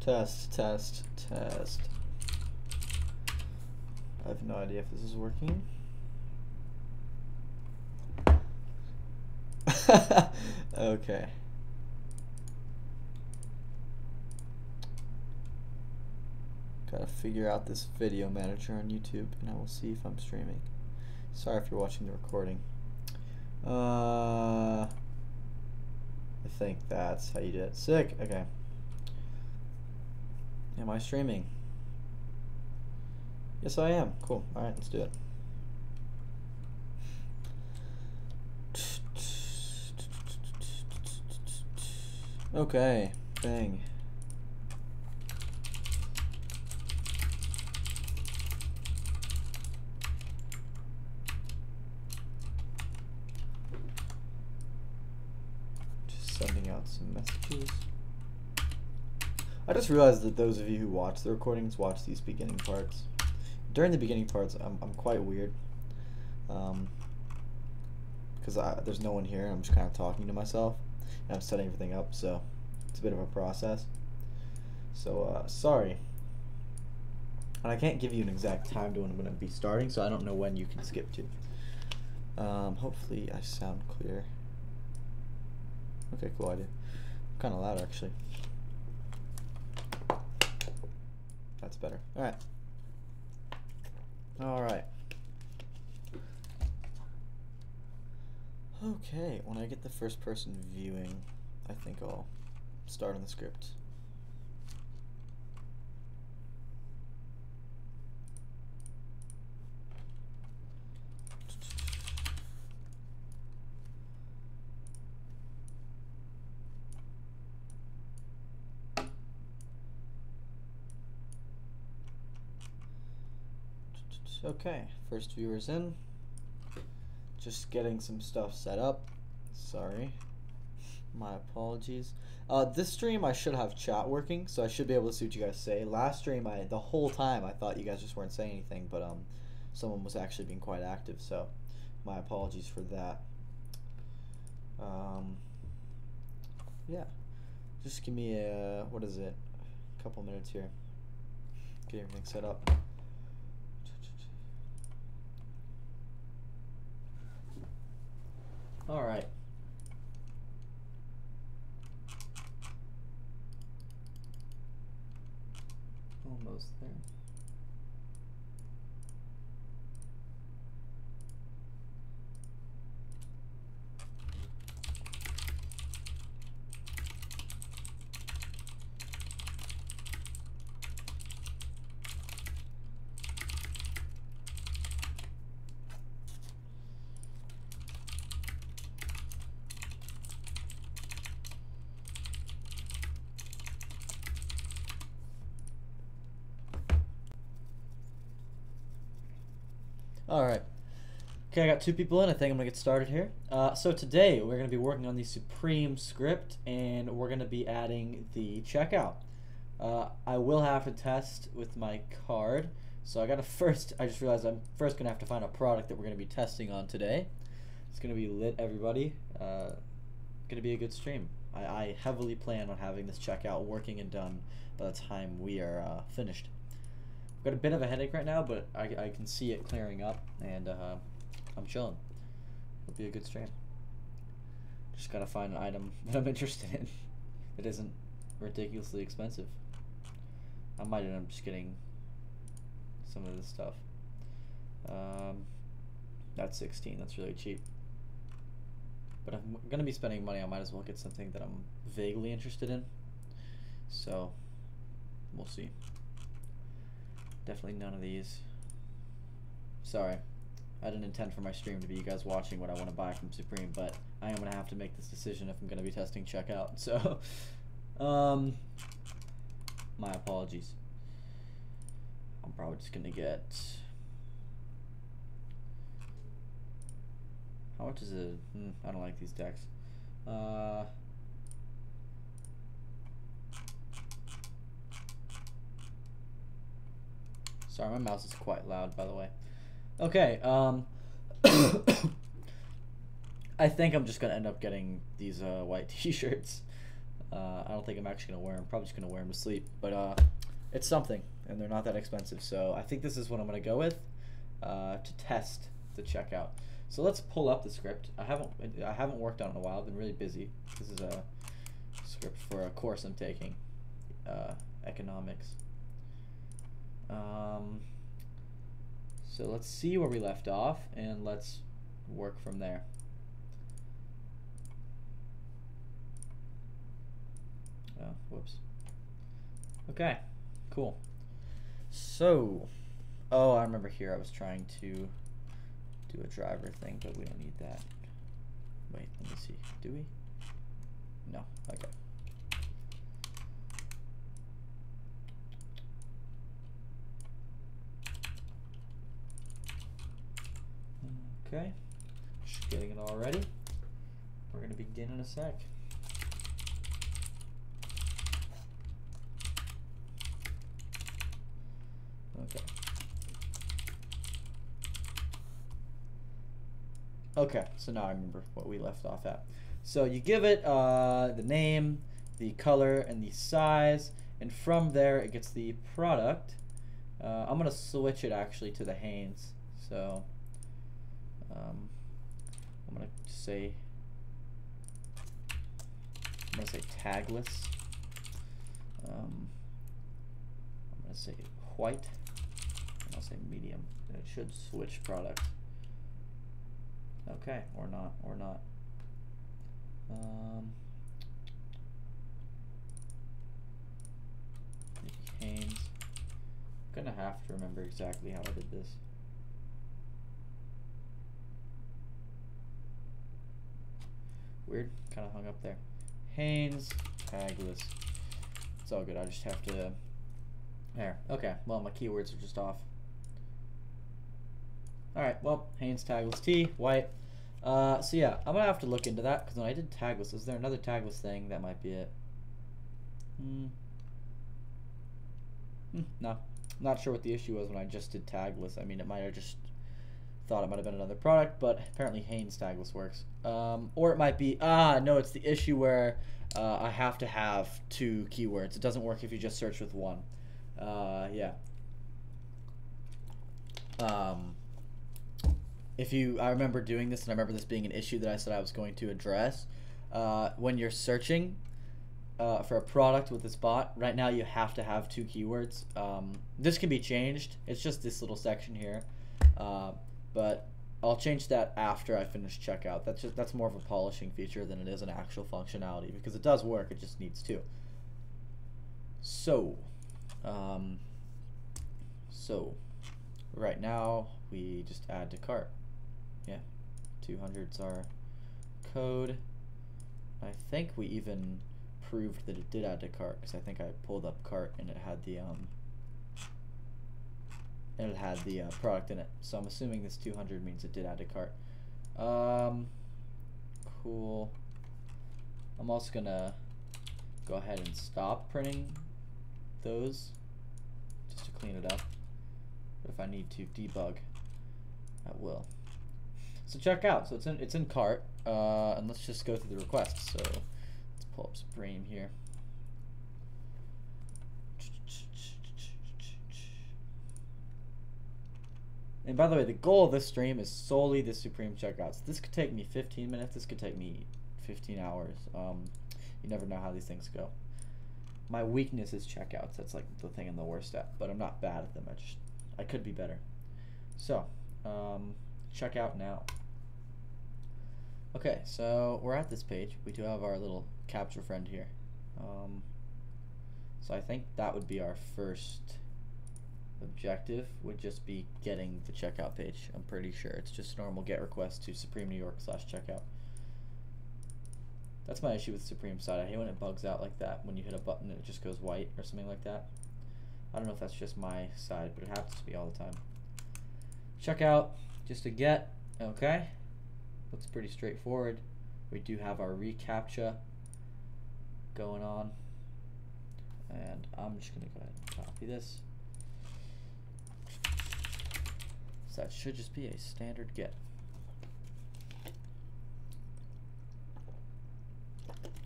Test, test, test. I have no idea if this is working. Okay. Gotta figure out this video manager on YouTube and I will see if I'm streaming. Sorry if you're watching the recording. I think that's how you do it. Sick. Okay. Am I streaming? Yes, I am. Cool. Alright, let's do it. Okay. Bang. Just sending out some messages. I just realized that those of you who watch the recordings watch these beginning parts. During the beginning parts, I'm quite weird, because there's no one here. And I'm just kind of talking to myself, and I'm setting everything up, so it's a bit of a process. So sorry, and I can't give you an exact time to when I'm going to be starting, so I don't know when you can skip to. Hopefully I sound clear. Okay, cool. I do. Kind of loud actually. That's better. Alright. Alright. Okay, when I get the first person viewing, I think I'll start on the script. Okay, first viewer's in. Just getting some stuff set up. Sorry. My apologies. This stream I should have chat working, so I should be able to see what you guys say. Last stream, the whole time I thought you guys just weren't saying anything, but someone was actually being quite active, so my apologies for that. Yeah. Just give me a, what is it? A couple minutes here. Get everything set up. All right. Almost there. Alright. Okay, I got 2 people in. I think I'm going to get started here. So today we're going to be working on the Supreme script, and we're going to be adding the checkout. I will have to test with my card. So I just realized I'm first going to have to find a product that we're going to be testing on today. It's going to be lit, everybody. Going to be a good stream. I heavily plan on having this checkout working and done by the time we are finished. Got a bit of a headache right now, but I can see it clearing up, and I'm chilling. It'll be a good stream. Just gotta find an item that I'm interested in that isn't ridiculously expensive. I might end up just getting some of this stuff. That's 16. That's really cheap. But if I'm gonna be spending money, I might as well get something that I'm vaguely interested in. So we'll see. Definitely none of these. Sorry. I didn't intend for my stream to be you guys watching what I want to buy from Supreme, but I am going to have to make this decision if I'm going to be testing checkout. So, my apologies. I'm probably just going to get... How much is it? I don't like these decks. Sorry, my mouse is quite loud, by the way. Okay, I think I'm just gonna end up getting these white t-shirts. I don't think I'm actually gonna wear them. Probably just gonna wear them to sleep, but it's something, and they're not that expensive. So I think this is what I'm gonna go with to test the checkout. So let's pull up the script. I haven't worked on it in a while. I've been really busy. This is a script for a course I'm taking, economics. So let's see where we left off, and let's work from there. Oh, whoops. Okay, cool. So, oh, I remember here I was trying to do a driver thing, but we don't need that. Wait, let me see. Do we? No. Okay. Okay. Just getting it all ready. We're going to begin in a sec. Okay. Okay, so now I remember what we left off at. So you give it the name, the color, and the size, and from there it gets the product. I'm gonna switch it actually to the Hanes. So I'm gonna say tagless. I'm gonna say white. I'll say medium. And it should switch product. Okay, or not. Hanes. I'm gonna have to remember exactly how I did this. Weird, kind of hung up there. Hanes, tagless. It's all good. I just have to. There. Okay. Well, my keywords are just off. All right. Well, Hanes tagless T white. So yeah, I'm gonna have to look into that because when I did tagless, is there another tagless thing? That might be it. No, not sure what the issue was when I just did tagless. I mean, it might have just thought it might have been another product, but apparently Hanes tagless works. Or it might be no, it's the issue where I have to have 2 keywords. It doesn't work if you just search with 1. Yeah. I remember doing this, and I remember this being an issue that I said I was going to address. When you're searching for a product with this bot, right now you have to have 2 keywords. This can be changed. It's just this little section here, but I'll change that after I finish checkout. That's more of a polishing feature than it is an actual functionality, because it does work. It just needs 2. So right now we just add to cart. Yeah, 200's our code. I think we even proved that it did add to cart, because I think I pulled up cart and it had the product in it. So I'm assuming this 200 means it did add to cart. Cool. I'm also gonna go ahead and stop printing those just to clean it up. But if I need to debug, I will. So check out. So it's in cart, and let's just go through the requests. So let's pull up Supreme here. And by the way, the goal of this stream is solely the Supreme checkouts. This could take me 15 minutes. This could take me 15 hours. You never know how these things go. My weakness is checkouts. That's like the thing I'm the worst at. But I'm not bad at them. I could be better. So, checkout now. Okay, so we're at this page. We do have our little capture friend here. So I think that would be our first objective, would just be getting the checkout page. I'm pretty sure it's just normal get request to Supreme New York /checkout. That's my issue with Supreme side. I hate when it bugs out like that, when you hit a button and it just goes white or something like that. I don't know if that's just my side, but it happens to be all the time. Checkout, just a get. Okay, looks pretty straightforward. We do have our reCAPTCHA going on, and I'm just gonna go ahead and copy this. So that should just be a standard get.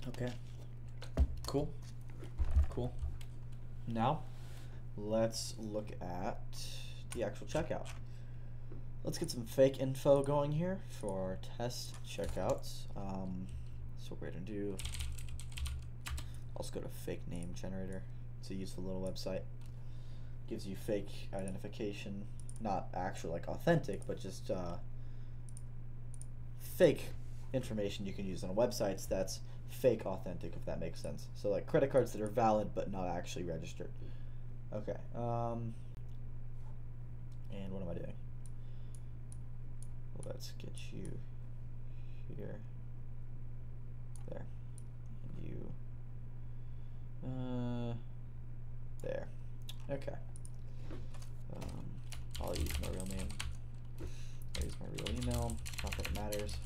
Okay. Cool. Cool. Now, let's look at the actual checkout. Let's get some fake info going here for our test checkouts. So what we're gonna do, I'll just go to fake name generator. It's a useful little website. Gives you fake identification, not actual like authentic, but just fake information you can use on websites that's fake authentic, if that makes sense. So like credit cards that are valid but not actually registered. Okay. And what am I doing? Well, let's get you here. There. And you. There. Okay. I'll use my real name. I'll use my real email. Not that it matters.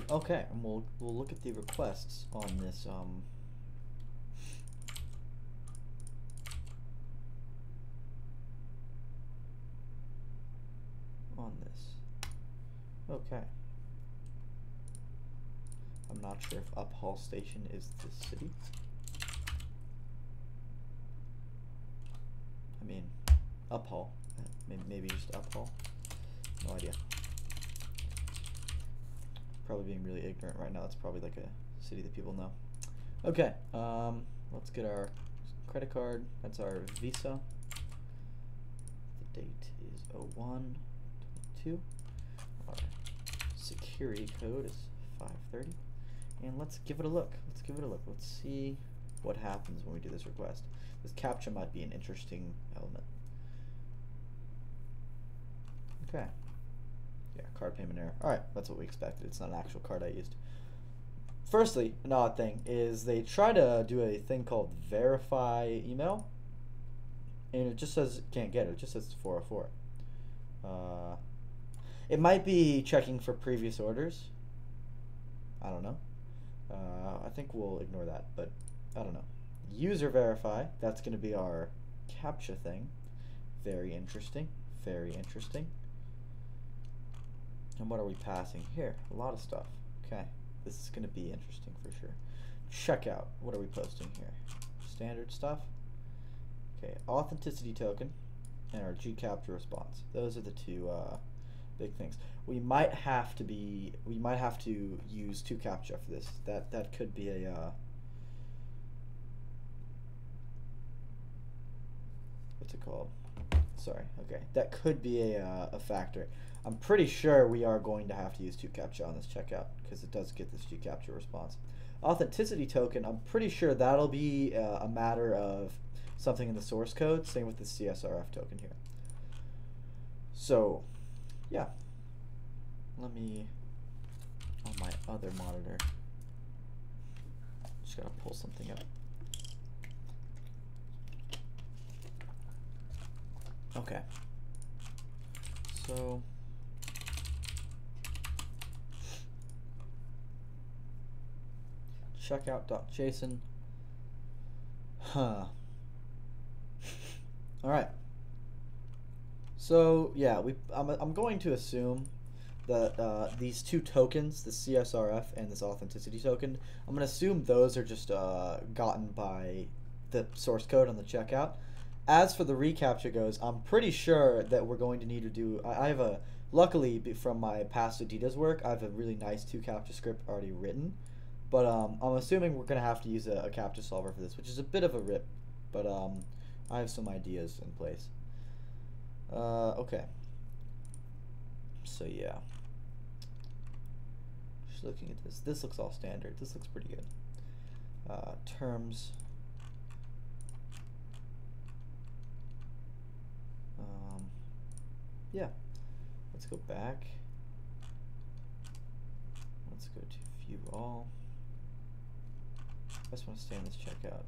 Okay, and we'll look at the requests on this Okay. I'm not sure if Uphall Station is the city. I mean, Uphall. Maybe just Uphall. No idea. Probably being really ignorant right now. It's probably like a city that people know. Okay, let's get our credit card. That's our Visa. The date is 01/22. Our security code is 530. And let's give it a look. Let's see what happens when we do this request. This CAPTCHA might be an interesting element. Okay. Yeah, card payment error. Alright, that's what we expected. It's not an actual card I used. Firstly, an odd thing is they try to do a thing called verify email, and it just says can't get it. It just says 404. It might be checking for previous orders. I don't know. I think we'll ignore that, but I don't know. User verify, that's going to be our CAPTCHA thing. Very interesting. Very interesting. And what are we passing here? A lot of stuff. Okay. This is going to be interesting for sure. Checkout. What are we posting here? Standard stuff. Okay. Authenticity token and our GCAPTCHA response. Those are the two big things. We might have to use 2 CAPTCHA for this. That could be a what's it called? Sorry. Okay. That could be a factor. I'm pretty sure we are going to have to use 2 CAPTCHA on this checkout because it does get this GCAPTCHA response. Authenticity token, I'm pretty sure that'll be a matter of something in the source code. Same with the CSRF token here. So, yeah. Let me, on my other monitor, just gotta pull something up. Okay. So, checkout.json. Huh. All right. So yeah, I'm going to assume that these 2 tokens, the CSRF and this authenticity token, I'm going to assume those are just gotten by the source code on the checkout. As for the reCAPTCHA goes, I'm pretty sure that we're going to need to do. I have a, luckily from my past Adidas work, I have a really nice 2 CAPTCHA script already written. But I'm assuming we're going to have to use a CAPTCHA solver for this, which is a bit of a rip. But I have some ideas in place. Okay. So yeah. Just looking at this. This looks all standard. This looks pretty good. Terms. Yeah. Let's go back. Let's go to view all. I just want to stay on this checkout.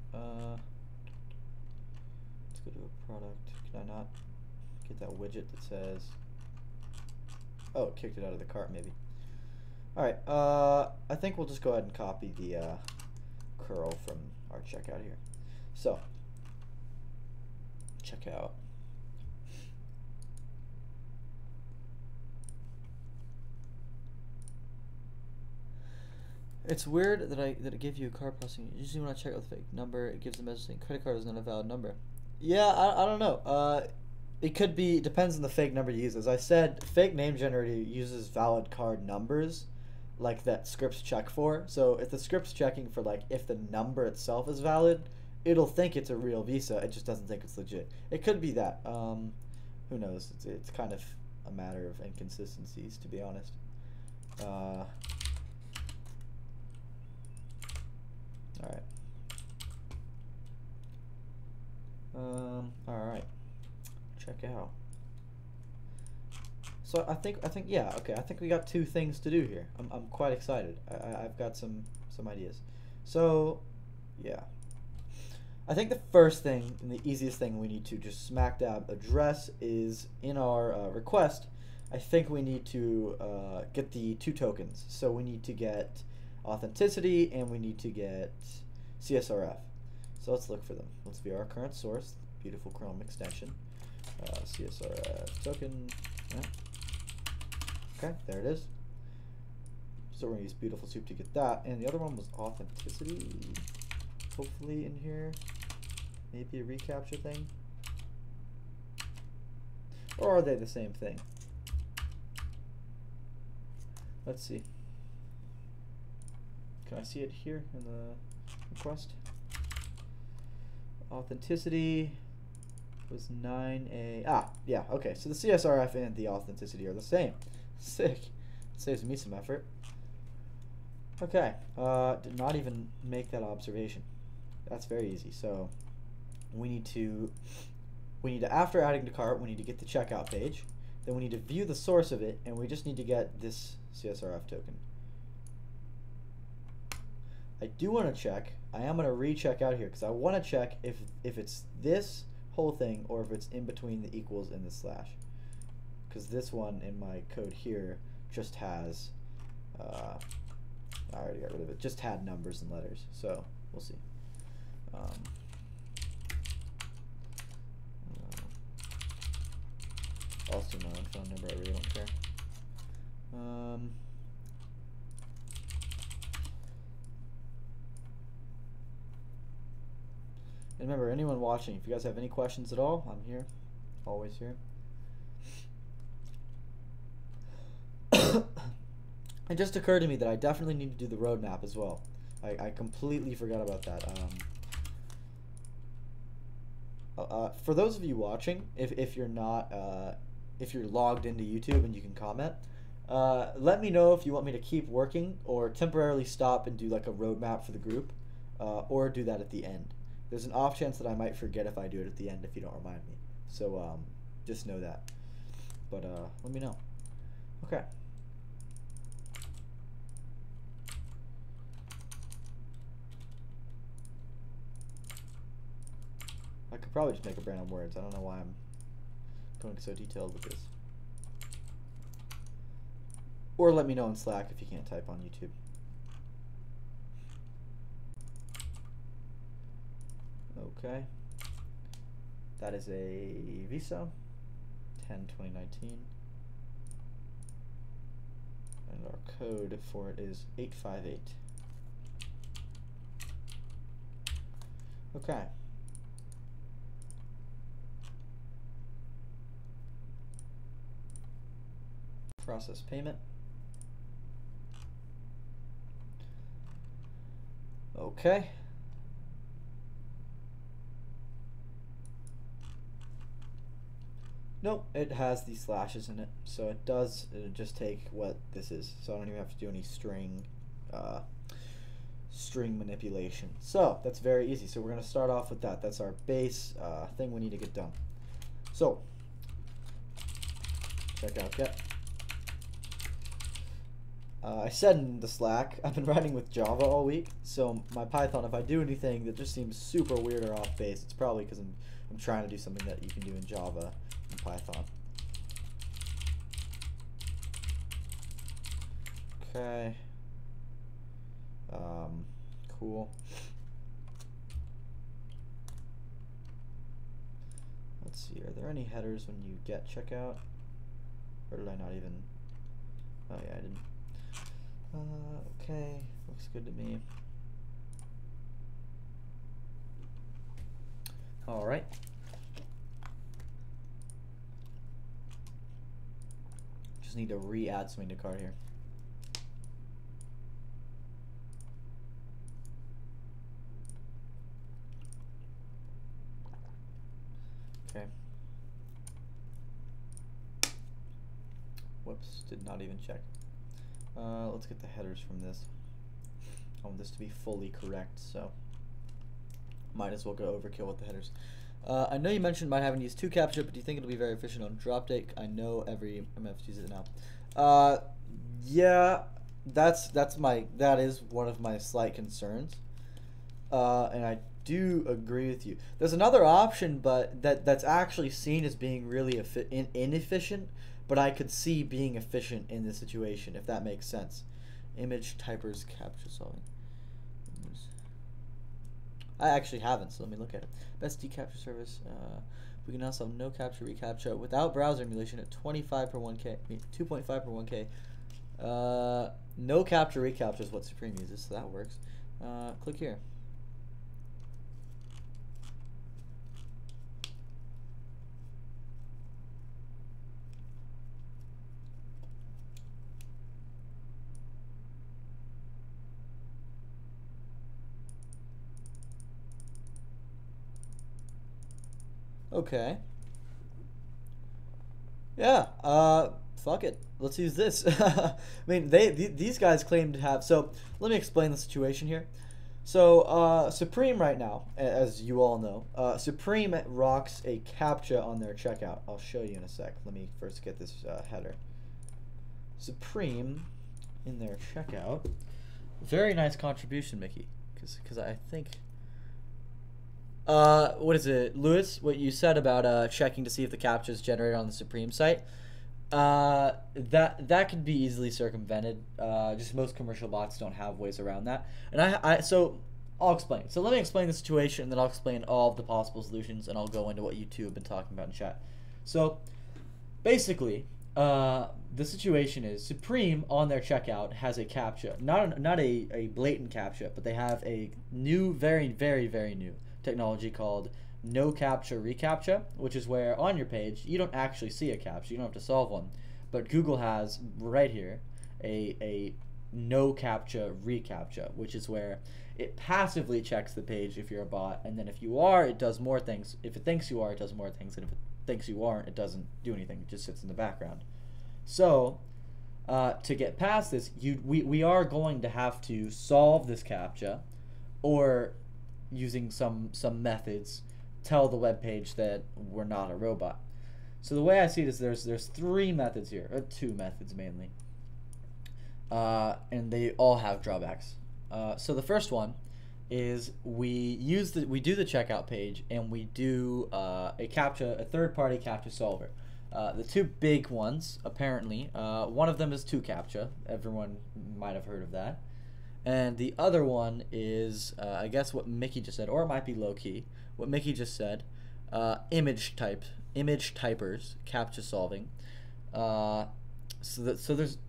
Let's go to a product. Can I not get that widget that says... Oh, it kicked it out of the cart maybe. Alright, I think we'll just go ahead and copy the curl from our checkout here. So, checkout It's weird that it gave you a card processing. Usually when I check out the fake number, it gives a message saying credit card is not a valid number. Yeah, I don't know. It could be, depends on the fake number you use. As I said, fake name generator uses valid card numbers, like that scripts check for. So if the script's checking for like if the number itself is valid, it'll think it's a real Visa. It just doesn't think it's legit. It could be that. Who knows? It's kind of a matter of inconsistencies, to be honest. All right. All right. Check out. So I think yeah, okay. I think we got two things to do here. I'm quite excited. I've got some ideas. So yeah. I think the first thing and the easiest thing we need to just smack dab address is in our request. I think we need to get the two tokens. So we need to get authenticity and we need to get CSRF. So let's look for them. Let's view our current source, beautiful Chrome extension, CSRF token. Yeah. Okay, there it is. So we're gonna use Beautiful Soup to get that, and the other one was authenticity. Hopefully in here, maybe a reCAPTCHA thing, or are they the same thing? Let's see. Can I see it here in the request? Authenticity was 9A. Ah, yeah, okay. So the CSRF and the authenticity are the same. Sick. Saves me some effort. Okay. Did not even make that observation. That's very easy. So we need to after adding to cart, we need to get the checkout page. Then we need to view the source of it, and we just need to get this CSRF token. I do want to check. I am going to recheck out here because I want to check if it's this whole thing or if it's in between the equals and the slash. Because this one in my code here just has, I already got rid of it, just had numbers and letters. So we'll see. Also my own phone number, I really don't care. And remember, anyone watching, if you guys have any questions at all, I'm here, always here. It just occurred to me that I definitely need to do the roadmap as well. I completely forgot about that. For those of you watching, if you're not, if you're logged into YouTube and you can comment, let me know if you want me to keep working or temporarily stop and do like a roadmap for the group, or do that at the end. There's an off chance that I might forget if I do it at the end if you don't remind me. So just know that. But let me know. Okay. I could probably just make up random words. I don't know why I'm going so detailed with this. Or let me know in Slack if you can't type on YouTube. Okay. That is a Visa 10/2019. And our code for it is 858. Okay. Process payment. Okay. Nope, it has these slashes in it, so it does just take what this is. So I don't even have to do any string manipulation. So that's very easy. So we're going to start off with that. That's our base thing we need to get done. So check out get. I said in the Slack, I've been writing with Java all week, so my Python, if I do anything that just seems super weird or off base, it's probably because I'm trying to do something that you can do in Java and Python. Okay. Cool. Let's see, are there any headers when you get checkout? Or did I not even? Oh yeah, I didn't. Okay, looks good to me. All right. Just need to re-add something to cart here. Okay. Whoops, did not even check. Let's get the headers from this. I want this to be fully correct, so might as well go overkill with the headers. I know you mentioned about having to use 2CAPTCHA, but do you think it'll be very efficient on drop date? I know every MF uses it now. Yeah, that is one of my slight concerns, and I do agree with you. There's another option, but that's actually seen as being really inefficient, but I could see being efficient in this situation, if that makes sense. Image typers capture solving. I actually haven't, so let me look at it. Best deCAPTCHA service. We can now solve no capture reCAPTCHA without browser emulation at 25 per 1K, 2.5 per 1K. No capture reCAPTCHA is what Supreme uses, so that works. Click here. Okay. Yeah. Fuck it. Let's use this. I mean, these guys claim to have. So let me explain the situation here. So Supreme right now, as you all know, Supreme rocks a CAPTCHA on their checkout. I'll show you in a sec. Let me first get this header. Supreme in their checkout. Very nice contribution, Mickey. Because I think. What is it, Lewis? What you said about checking to see if the CAPTCHA is generated on the Supreme site? That could be easily circumvented. Just most commercial bots don't have ways around that. And so I'll explain. So let me explain the situation, and then I'll explain all of the possible solutions, and I'll go into what you two have been talking about in chat. So basically, the situation is Supreme on their checkout has a CAPTCHA, not a blatant CAPTCHA, but they have a new, very, very, very new technology called no captcha reCAPTCHA, which is where on your page you don't actually see a CAPTCHA, you don't have to solve one, but Google has right here a no captcha reCAPTCHA, which is where it passively checks the page if you're a bot, and then if you are, it does more things. If it thinks you are, it does more things, and if it thinks you aren't, it doesn't do anything. It just sits in the background. So to get past this, we are going to have to solve this CAPTCHA, or using some methods, tell the web page that we're not a robot. So the way I see it is there's three methods here, or two methods mainly, and they all have drawbacks. So the first one is we do the checkout page, and we do a CAPTCHA, a third-party CAPTCHA solver. The two big ones, apparently, one of them is 2CAPTCHA. Everyone might have heard of that. And the other one is, I guess what Mickey just said, or it might be low-key, what Mickey just said, image typers, CAPTCHA solving. So there's,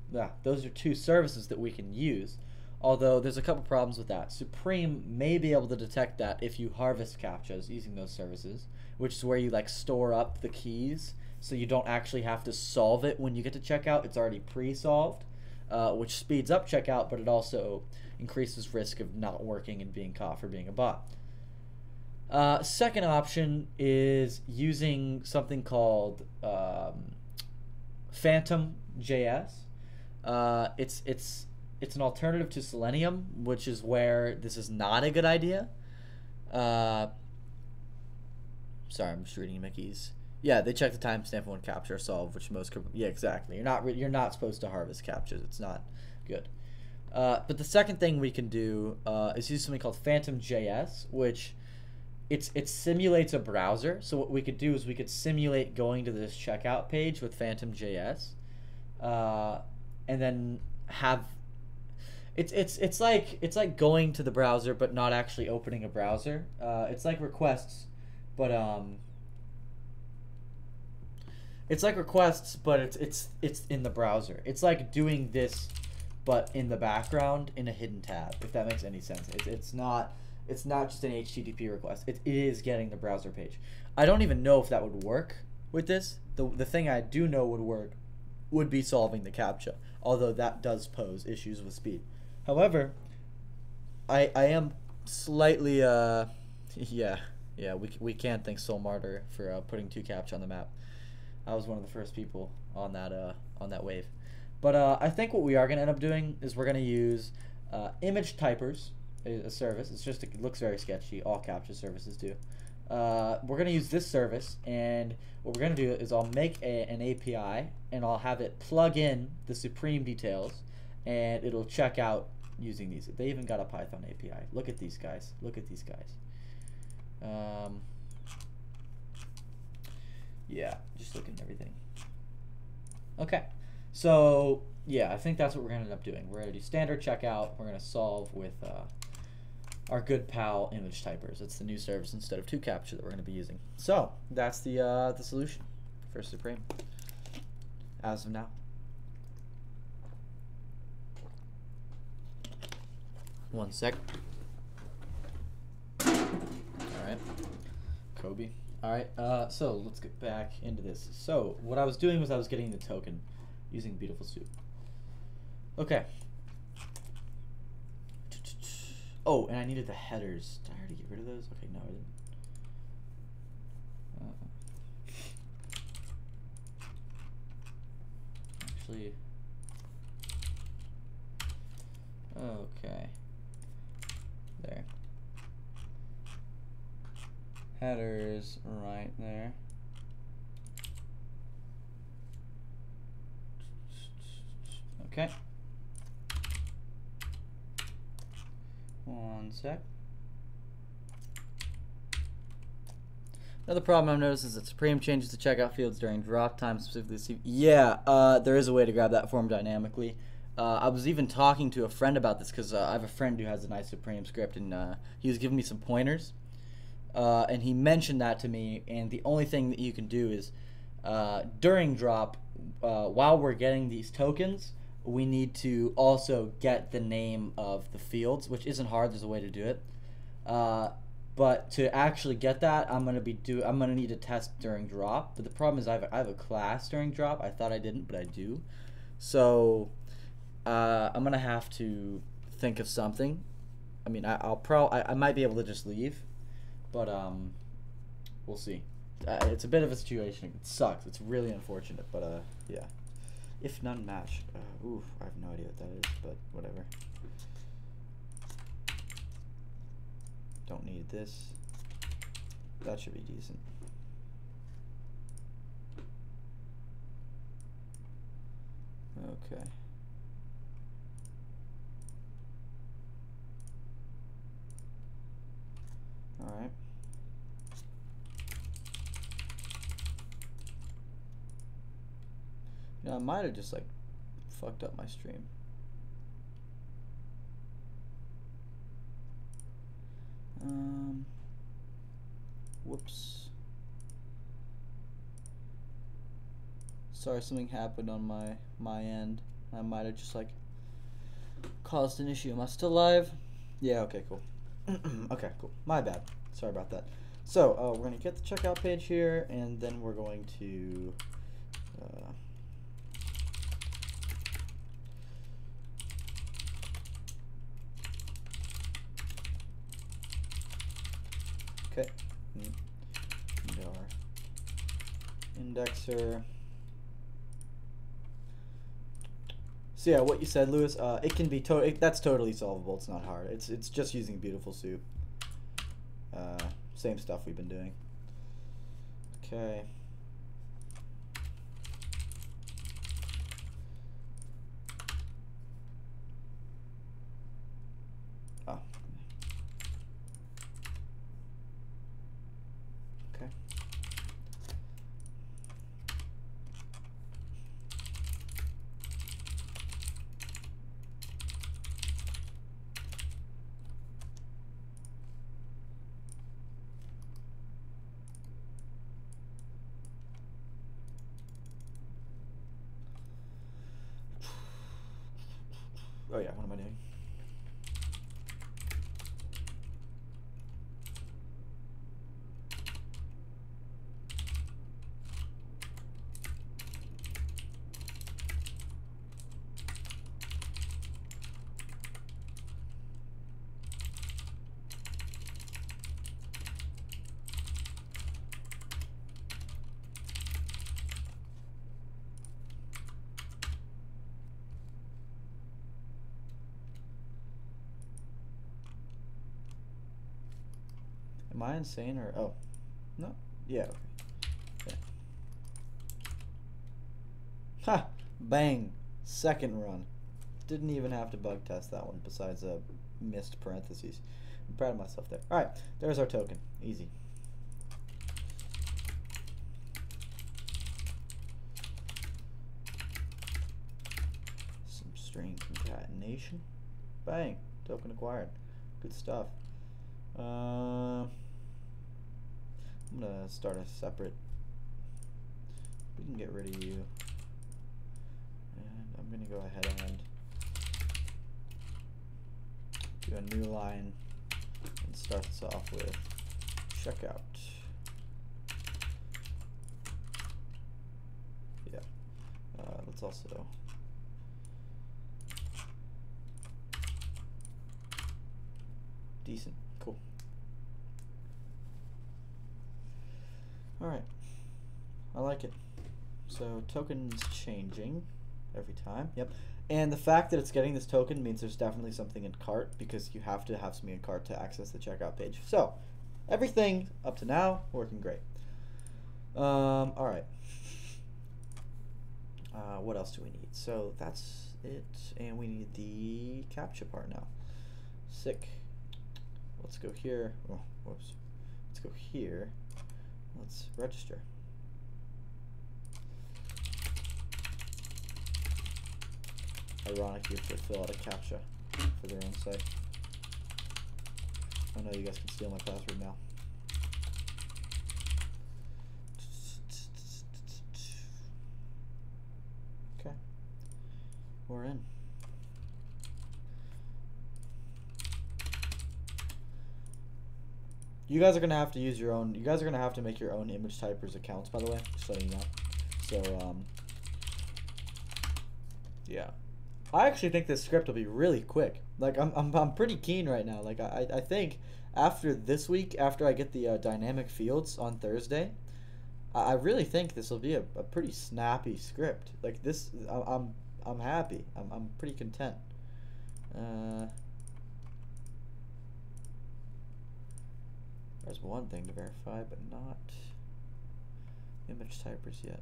those are two services that we can use, although there's a couple problems with that. Supreme may be able to detect that if you harvest CAPTCHAs using those services, which is where you like store up the keys, so you don't actually have to solve it when you get to checkout. It's already pre-solved, which speeds up checkout, but it also increases risk of not working and being caught for being a bot. Second option is using something called Phantom.js. It's an alternative to Selenium, which is where this is not a good idea. Sorry, I'm just reading Mickey's. Yeah, they check the timestamp when CAPTCHA solve, which most. Yeah, exactly. You're not supposed to harvest CAPTCHAs. It's not good. But the second thing we can do is use something called Phantom.js, which it simulates a browser. So what we could do is we could simulate going to this checkout page with Phantom.js, and then have it's like going to the browser but not actually opening a browser. It's like requests, but it's in the browser. It's like doing this but in the background in a hidden tab, if that makes any sense. It's not just an HTTP request. It is getting the browser page. I don't even know if that would work with this. The thing I do know would work would be solving the CAPTCHA, although that does pose issues with speed. However, I am slightly we can't thank Soulmartyr for putting 2 CAPTCHA on the map. I was one of the first people on that wave. But I think what we are going to end up doing is we're going to use Image Typers, a service. It looks very sketchy. All CAPTCHA services do. We're going to use this service, and what we're going to do is I'll make an API, and I'll have it plug in the Supreme details, and it'll check out using these. They even got a Python API. Look at these guys. Look at these guys. Yeah, just looking at everything. Okay. So, yeah, I think that's what we're going to end up doing. We're going to do standard checkout. We're going to solve with our good pal Image Typers. It's the new service instead of 2 CAPTCHA that we're going to be using. So, that's the solution for Supreme as of now. One sec. All right. Kobe. All right. So, let's get back into this. So, what I was doing was I was getting the token using Beautiful Soup. Okay. Oh, and I needed the headers. Did I already get rid of those? Okay, no, I didn't. Actually, okay. There. Headers right there. Okay. One sec. Another problem I've noticed is that Supreme changes the checkout fields during drop time, specifically. Yeah, there is a way to grab that form dynamically. I was even talking to a friend about this because I have a friend who has a nice Supreme script, and he was giving me some pointers. And he mentioned that to me, and the only thing that you can do is during drop, while we're getting these tokens, we need to also get the name of the fields, which isn't hard. There's a way to do it. But to actually get that, I'm gonna need to test during drop. But the problem is I have a class during drop. I thought I didn't, but I do. So I'm gonna have to think of something. I mean, I might be able to just leave, but we'll see. It's a bit of a situation. It sucks. It's really unfortunate, but yeah. If none match. Oof, I have no idea what that is, but whatever. Don't need this. That should be decent. Okay. Alright. You know, I might have just like fucked up my stream. Whoops. Sorry, something happened on my end. I might have just like caused an issue. Am I still live? Yeah, okay, cool. Okay, cool. My bad. Sorry about that. So, we're gonna get the checkout page here, and then we're going to okay. And our indexer. So yeah, what you said, Lewis, it can be that's totally solvable. It's not hard. It's just using Beautiful Soup. Same stuff we've been doing. Okay. Oh. Okay. Oh yeah, what am I doing? Am I insane or oh no? Yeah. Okay. Ha! Bang! Second run. Didn't even have to bug test that one. Besides a missed parentheses. I'm proud of myself there. All right, there's our token. Easy. Some string concatenation. Bang! Token acquired. Good stuff. I'm gonna start a separate. We can get rid of you, and I'm gonna go ahead and do a new line and start this off with checkout. Yeah. Let's also decent. Cool. All right. I like it. So tokens changing every time. Yep. And the fact that it's getting this token means there's definitely something in cart, because you have to have something in cart to access the checkout page. So everything up to now working great. All right. What else do we need? So that's it, and we need the CAPTCHA part now. Sick. Let's go here. Oh, whoops. Let's go here. Let's register. Ironic, you have to fill out a CAPTCHA for their own site. Oh no, you guys can steal my password now. Okay, we're in. You guys are gonna have to use your own. You guys are gonna have to make your own image typers accounts, by the way, just so you know. So yeah. I actually think this script will be really quick. Like I'm pretty keen right now. Like I think after this week, after I get the dynamic fields on Thursday, I really think this will be a pretty snappy script. Like this, I'm happy. I'm pretty content. There's one thing to verify, but not image typers yet.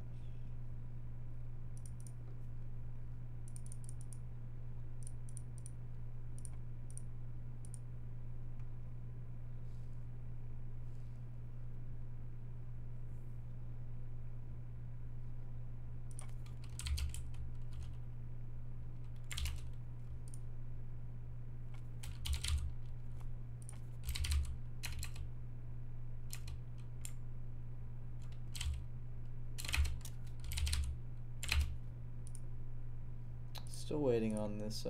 Still waiting on this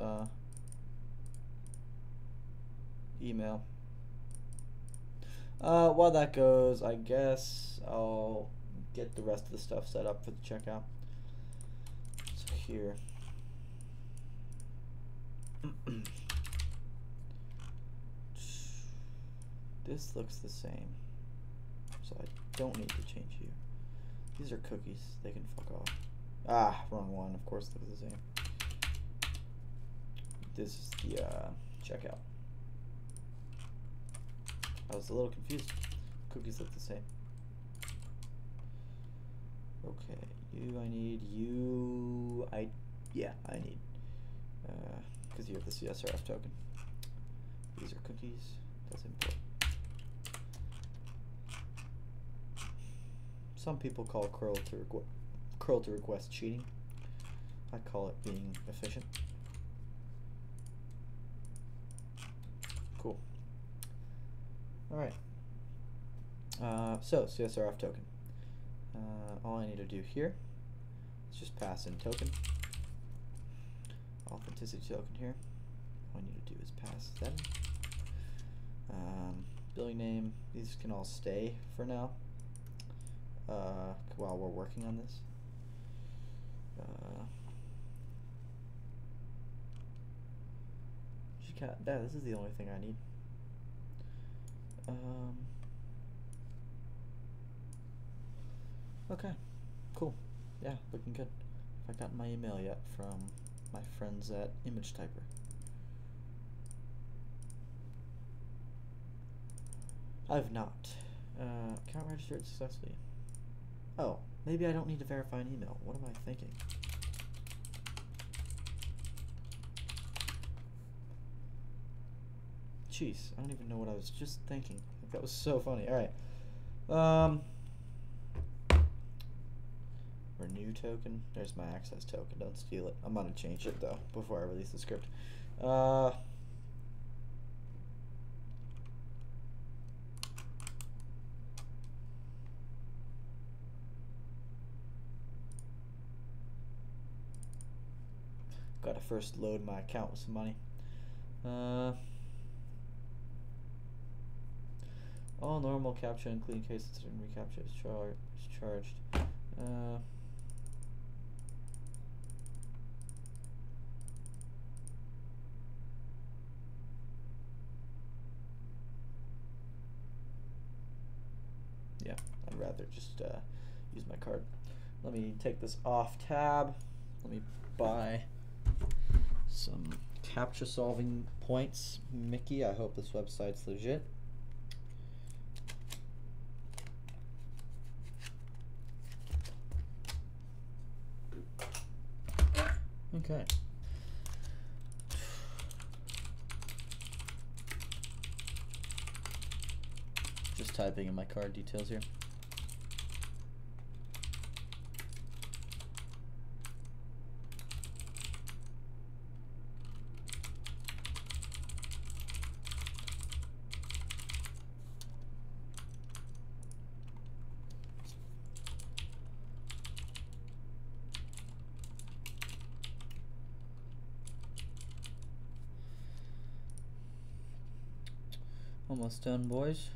email. While that goes, I guess I'll get the rest of the stuff set up for the checkout. So here. This looks the same, so I don't need to change you. These are cookies, they can fuck off. Ah, wrong one, of course they're the same. This is the checkout. I was a little confused. Cookies look the same. Okay, I need you. I need. Because you have the CSRF token. These are cookies. That's import. Some people call curl to request cheating. I call it being efficient. Cool. All right. So CSRF token. All I need to do here is just pass in token, authenticity token here, all I need to do is pass that in. Billing name, these can all stay for now while we're working on this. Yeah, this is the only thing I need. Okay, cool. Yeah, looking good. Have I gotten my email yet from my friends at Image Typer? I've not. Account registered successfully. Oh, maybe I don't need to verify an email. What am I thinking? Jeez, I don't even know what I was just thinking. That was so funny. Alright. Renew token. There's my access token. Don't steal it. I'm gonna change it though before I release the script. Gotta first load my account with some money. All normal CAPTCHA, including cases that reCAPTCHA is charged. Yeah, I'd rather just use my card. Let me take this off tab. Let me buy some CAPTCHA solving points. Mickey, I hope this website's legit. Okay. Just typing in my card details here. Almost done, boys.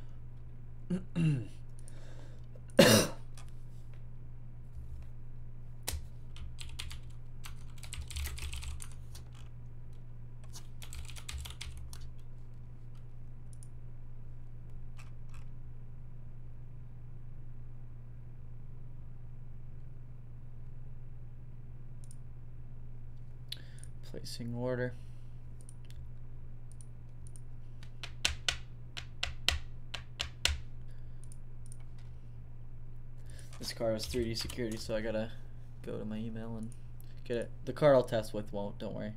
Placing order. This car has 3D security, so I gotta go to my email and get it. The car I'll test with won't, don't worry.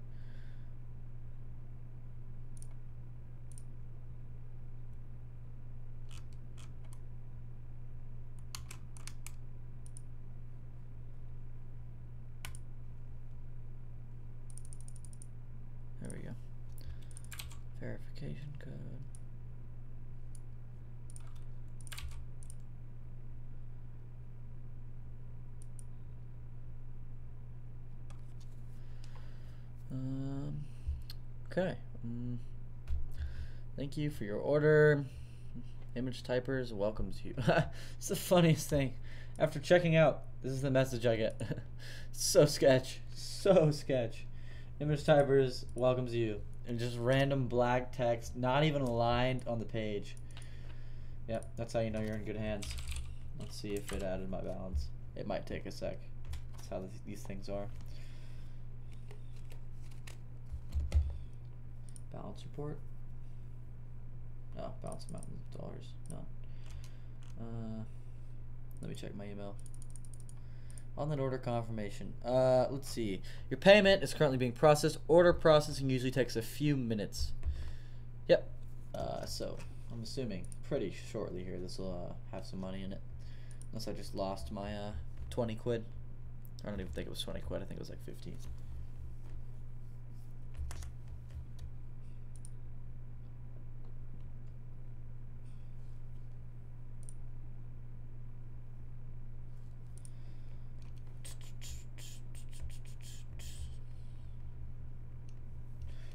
There we go. Verification code. Okay. Thank you for your order. Image Typers welcomes you. It's the funniest thing. After checking out, this is the message I get. So sketch. So sketch. Image Typers welcomes you. And just random black text, not even aligned on the page. Yep, that's how you know you're in good hands. Let's see if it added my balance. It might take a sec. That's how these things are. Balance report. Oh, balance amount in dollars. No. Let me check my email. Online order confirmation. Let's see. Your payment is currently being processed. Order processing usually takes a few minutes. Yep. So I'm assuming pretty shortly here this will have some money in it. Unless I just lost my 20 quid. I don't even think it was 20 quid. I think it was like 15.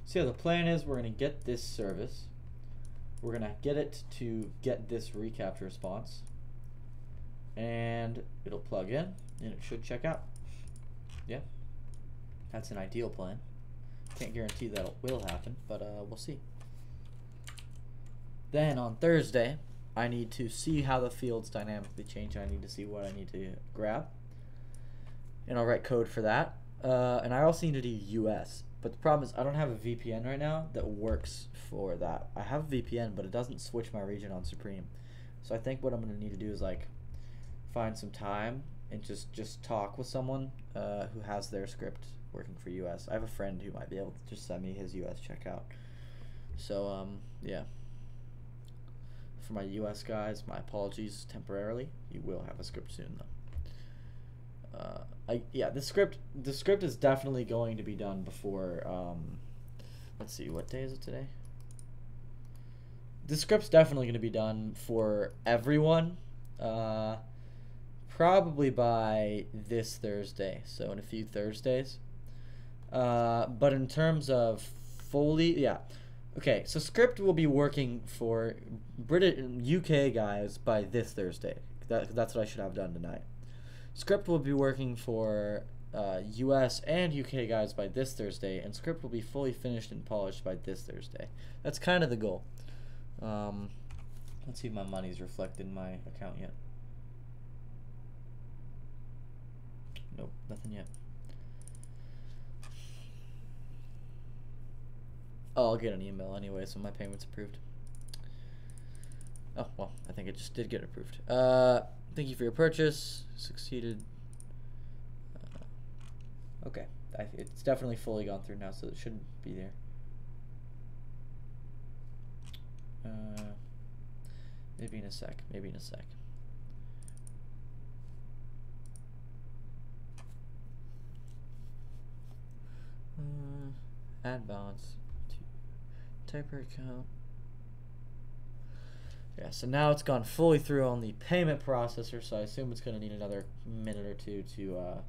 So yeah, the plan is we're gonna get this service. We're gonna get it to get this reCAPTCHA response, and it'll plug in and it should check out. Yeah, that's an ideal plan. Can't guarantee that it will happen, but we'll see. Then on Thursday, I need to see how the fields dynamically change. I need to see what I need to grab, and I'll write code for that. And I also need to do US. But the problem is I don't have a VPN right now that works for that. I have a VPN, but it doesn't switch my region on Supreme. So I think what I'm going to need to do is like find some time and just talk with someone who has their script working for US. I have a friend who might be able to just send me his US checkout. So yeah. For my US guys, my apologies temporarily. You will have a script soon though. Yeah, the script is definitely going to be done before let's see, what day is it today? The script's definitely going to be done for everyone probably by this Thursday, so in a few Thursdays. But in terms of fully, yeah, okay, so script will be working for British UK guys by this Thursday. That's what I should have done tonight. Script will be working for US and UK guys by this Thursday, and script will be fully finished and polished by this Thursday. That's kind of the goal. Let's see if my money's reflected in my account yet. Nope, nothing yet. Oh, I'll get an email anyway, so my payment's approved. Oh, well, I think it just did get approved. Thank you for your purchase. Succeeded. Okay, it's definitely fully gone through now, so it shouldn't be there. Maybe in a sec. Maybe in a sec. Add balance to typer account. Yeah, so now it's gone fully through on the payment processor, so I assume it's going to need another minute or two to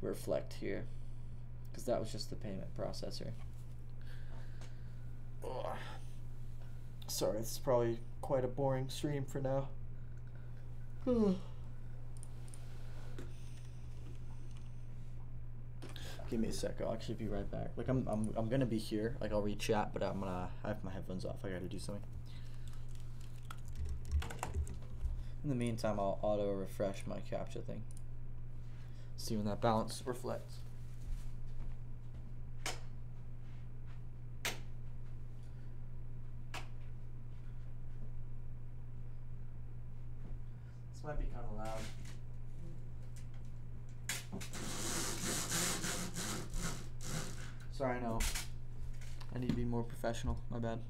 reflect here, because that was just the payment processor. Ugh. Sorry, this is probably quite a boring stream for now. Give me a sec. I'll actually be right back. Like I'm gonna be here. Like I'll read chat, but I have my headphones off. I gotta do something. In the meantime, I'll auto refresh my CAPTCHA thing. See when that balance reflects. This might be kind of loud. Sorry, I know. I need to be more professional. My bad.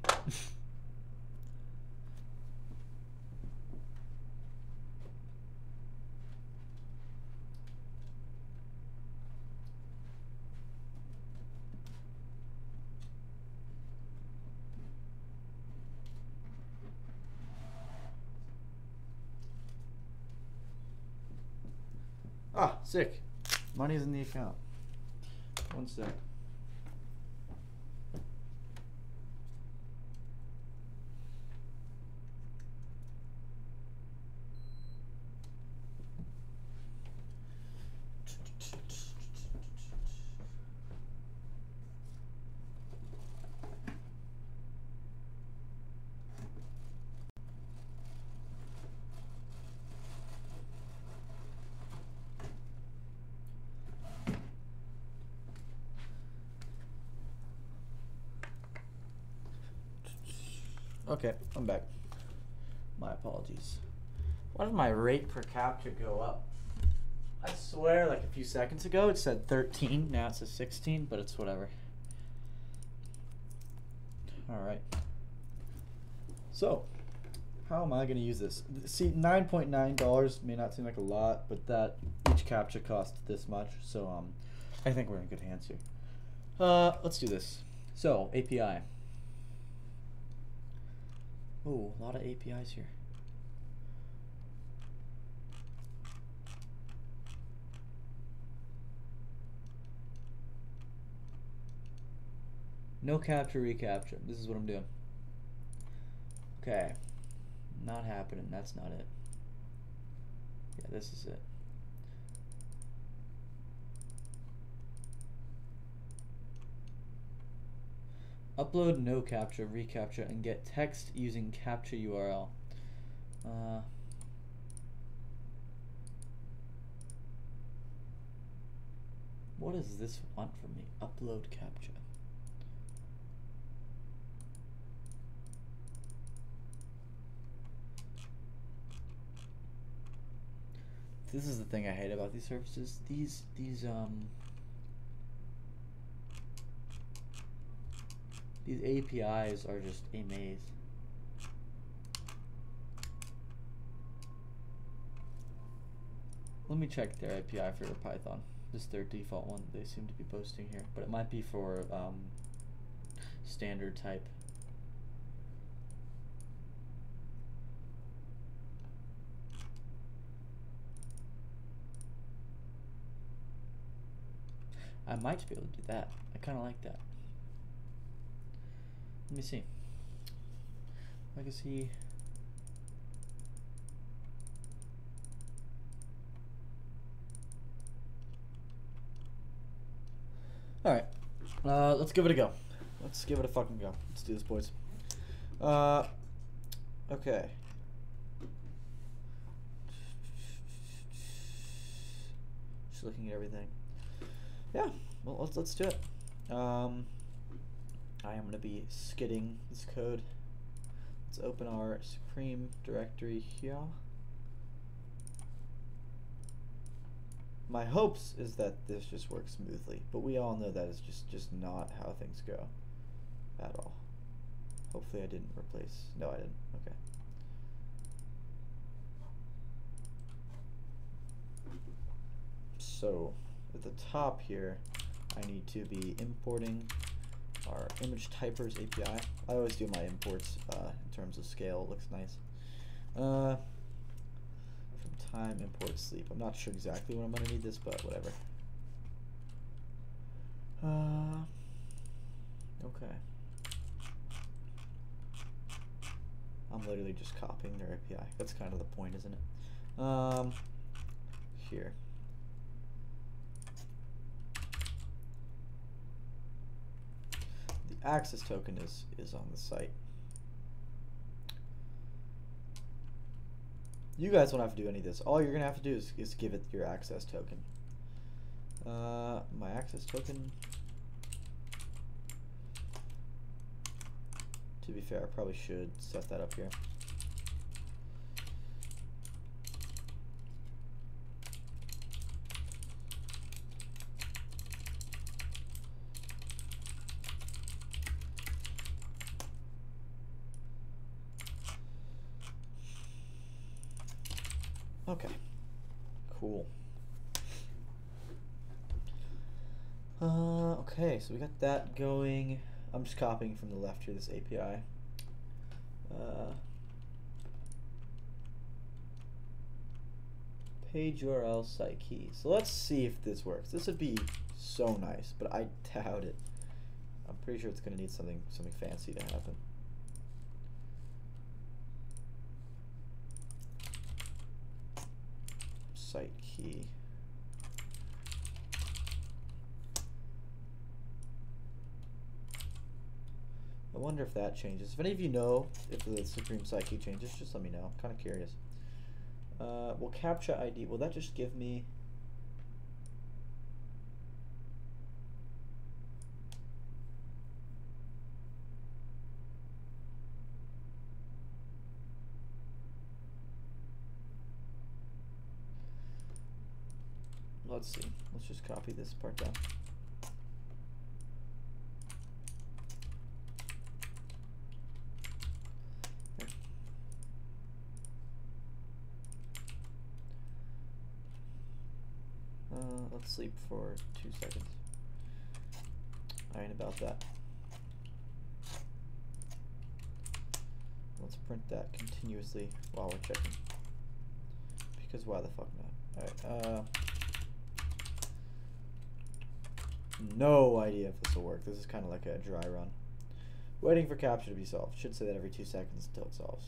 Ah, sick. Money's in the account. One sec. Okay, I'm back. My apologies. Why did my rate per CAPTCHA go up? I swear, like a few seconds ago, it said 13. Now it says 16, but it's whatever. Alright. So, how am I going to use this? See, $9.9 may not seem like a lot, but that each CAPTCHA costs this much, so I think we're in good hands here. Let's do this. So, API. Oh, a lot of APIs here. No capture, recapture. This is what I'm doing. Okay. Not happening. That's not it. Yeah, this is it. Upload no capture, recapture, and get text using capture URL. What does this want from me? Upload capture. This is the thing I hate about these services. These APIs are just a maze. Let me check their API for Python. This is their default one they seem to be posting here, but it might be for standard type. I might be able to do that. I kind of like that. Let me see. Legacy. Alright. Let's give it a go. Let's give it a fucking go. Let's do this, boys. Okay. Just looking at everything. Yeah, well, let's do it. I am going to be skidding this code. Let's open our Supreme directory here. My hopes is that this just works smoothly, but we all know that is just not how things go at all. Hopefully I didn't replace. No, I didn't. Okay. So at the top here, I need to be importing our image typers API. I always do my imports in terms of scale. It looks nice. From time import sleep. I'm not sure exactly when I'm gonna need this, but whatever. Okay. I'm literally just copying their API. That's kind of the point, isn't it? Here. The access token is on the site. You guys don't have to do any of this. All you're gonna have to do is give it your access token. My access token. To be fair, I probably should set that up here. Okay, cool. Okay, so we got that going. I'm just copying from the left here, this API. Page URL site key. So let's see if this works. This would be so nice, but I doubt it. I'm pretty sure it's gonna need something fancy to happen. Site key. I wonder if that changes. If any of you know if the Supreme site key changes, just let me know. I'm kind of curious. Well, CAPTCHA ID, will that just give me... Let's see. Let's just copy this part down. Let's sleep for 2 seconds. I ain't about that. Let's print that continuously while we're checking. Because why the fuck not? Alright, No idea if this will work. This is kind of like a dry run. Waiting for capture to be solved. Should say that every 2 seconds until it solves.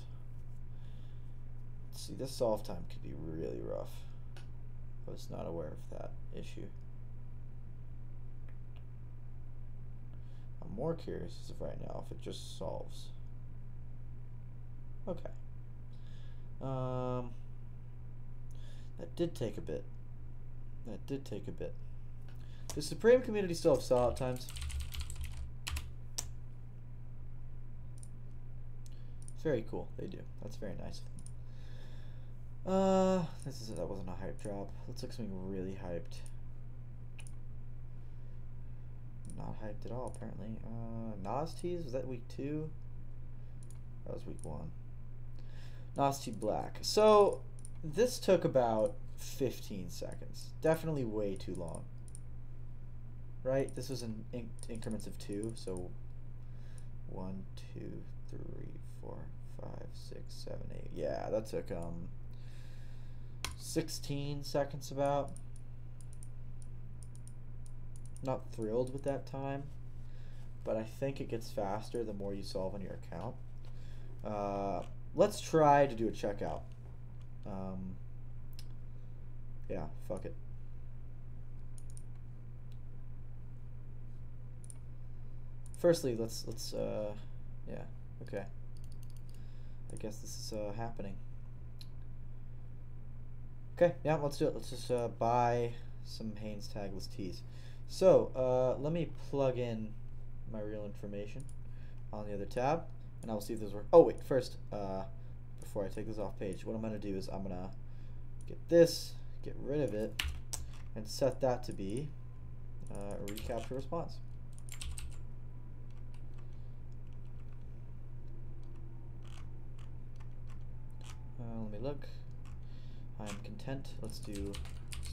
Let's see, this solve time could be really rough. I was not aware of that issue. I'm more curious as of right now if it just solves. Okay. That did take a bit. That did take a bit. Does Supreme community still have sellout times? Very cool. They do. That's very nice. That wasn't a hype drop. Let's look something really hyped. Not hyped at all, apparently. Nas Tees, was that week 2? That was week 1. Nas T Black. So this took about 15 seconds. Definitely way too long. Right? This was in increments of 2, so 1, 2, 3, 4, 5, 6, 7, 8. Yeah, that took 16 seconds about. Not thrilled with that time, but I think it gets faster the more you solve on your account. Let's try to do a checkout. Yeah, fuck it. Firstly, let's yeah, okay. I guess this is happening. Okay, yeah, let's do it. Let's just buy some Hanes tagless tees. So, let me plug in my real information on the other tab, and I'll see if this works. Oh, wait, first, before I take this off page, what I'm going to do is I'm going to get this, get rid of it, and set that to be a recapture response. Let me look. I'm content. Let's do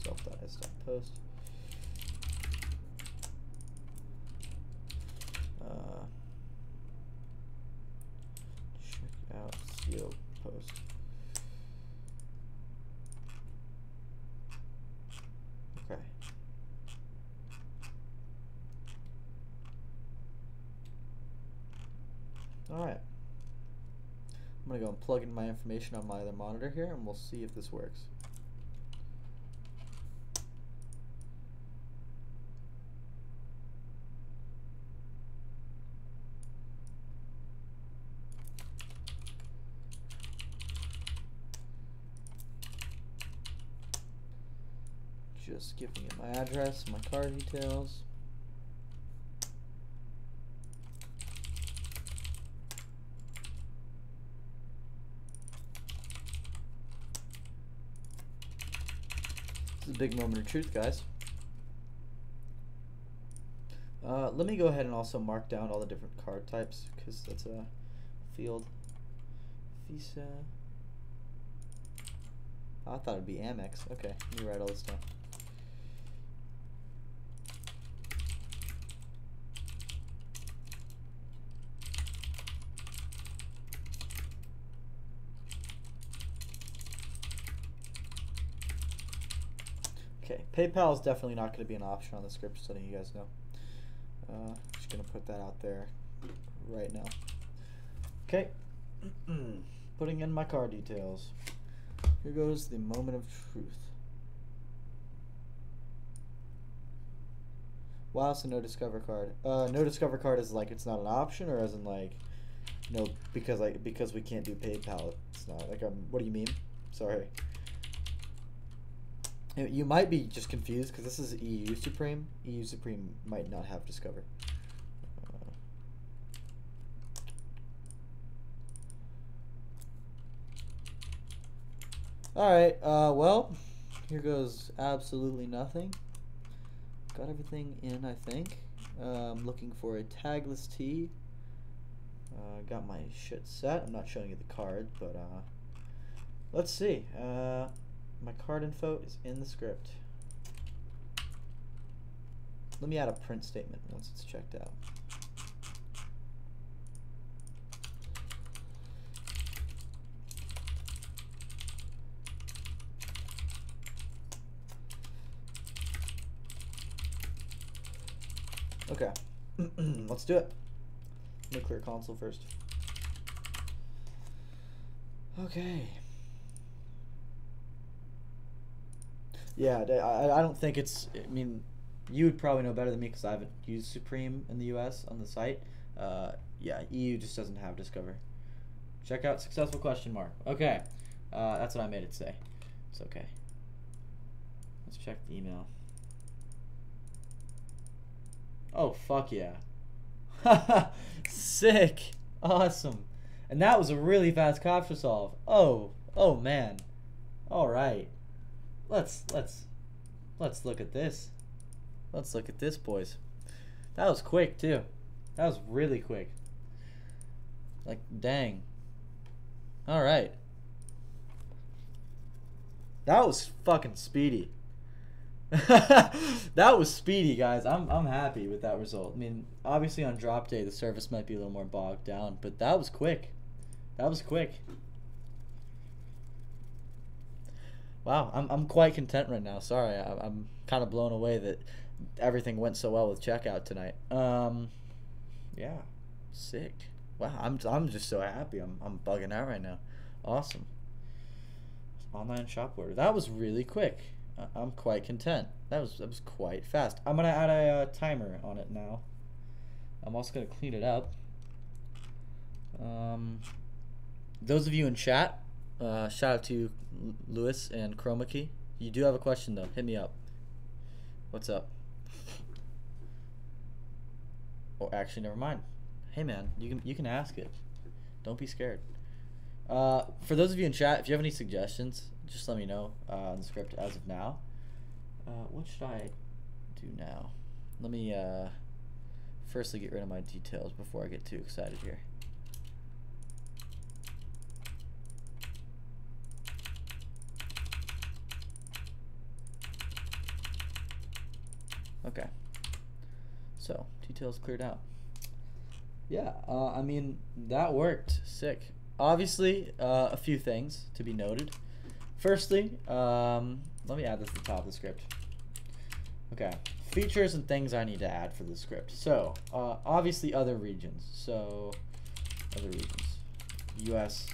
self.s.post. Check out CO post. Okay. All right. I'm going to go and plug in my information on my other monitor here, and we'll see if this works. Just giving it my address, my card details. This is a big moment of truth, guys. Let me go ahead and also mark down all the different card types, because that's a field. Visa. Oh, I thought it'd be Amex. Okay, let me write all this down. Okay, PayPal is definitely not going to be an option on the script, just letting you guys know. Just going to put that out there right now. Okay, putting in my card details. Here goes the moment of truth. Wow, so no Discover card. No Discover card is like it's not an option, or as in like, no, because we can't do PayPal. It's not like what do you mean? Sorry. You might be just confused because this is EU Supreme. EU Supreme might not have Discover. Alright, well, here goes absolutely nothing. Got everything in, I think. I'm looking for a tagless tee. Got my shit set. I'm not showing you the card, but let's see. My card info is in the script. Let me add a print statement once it's checked out. Okay. Let's do it. Let me clear console first. Okay. Yeah, I don't think it's... I mean, you would probably know better than me because I haven't used Supreme in the US on the site. Yeah, EU just doesn't have Discover. Check out successful question mark. Okay. That's what I made it say. It's okay. Let's check the email. Oh, fuck yeah. Sick. Awesome. And that was a really fast CAPTCHA solve. Oh man. All right. Let's look at this. Let's look at this, boys. That was quick too. That was really quick. Like, dang. All right. That was fucking speedy. That was speedy, guys. I'm happy with that result. I mean, obviously on drop day the service might be a little more bogged down, but that was quick. That was quick. Wow, I'm quite content right now. Sorry, I'm kind of blown away that everything went so well with checkout tonight. Yeah, sick. Wow, I'm just so happy. I'm bugging out right now. Awesome. Online shop order. That was really quick. I'm quite content. That was quite fast. I'm gonna add a timer on it now. I'm also gonna clean it up. Those of you in chat, shout out to Lewis and Chroma Key. You do have a question though. Hit me up. What's up? Oh, actually, never mind. Hey man, you can ask it. Don't be scared. For those of you in chat, if you have any suggestions, just let me know on the script as of now. What should I do now? Let me firstly get rid of my details before I get too excited here. Okay. So, details cleared out. Yeah, I mean, that worked. Sick. Obviously, a few things to be noted. Firstly, let me add this to the top of the script. Okay, features and things I need to add for the script. So, obviously other regions. So, other regions. US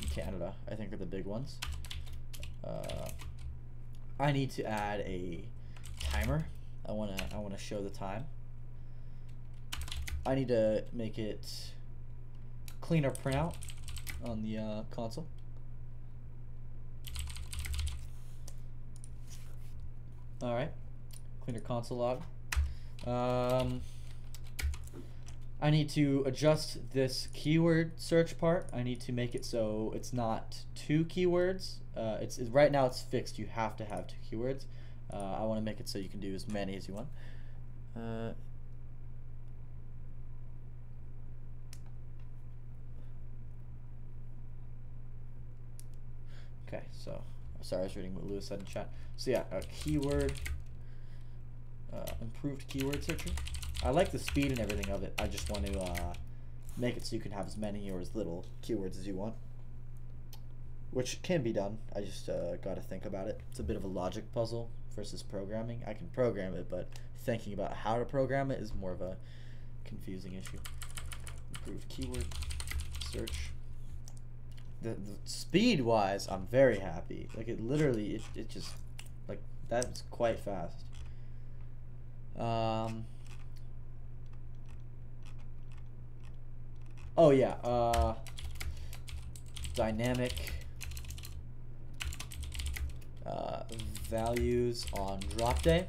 and Canada, I think, are the big ones. I need to add a timer. I wanna show the time. I need to make it cleaner printout on the console. All right, cleaner console log. I need to adjust this keyword search part. I need to make it so it's not 2 keywords. Right now it's fixed. You have to have 2 keywords. I want to make it so you can do as many as you want. Okay, so sorry, I was reading what Lewis said in chat. So yeah, keyword, improved keyword searcher. I like the speed and everything of it. I just want to make it so you can have as many or as little keywords as you want, which can be done. I just got to think about it. It's a bit of a logic puzzle versus programming. I can program it, but thinking about how to program it is more of a confusing issue. Improved keyword search. The speed wise, I'm very happy. Like, it literally, it just, like, that's quite fast. Oh yeah, dynamic values on drop day.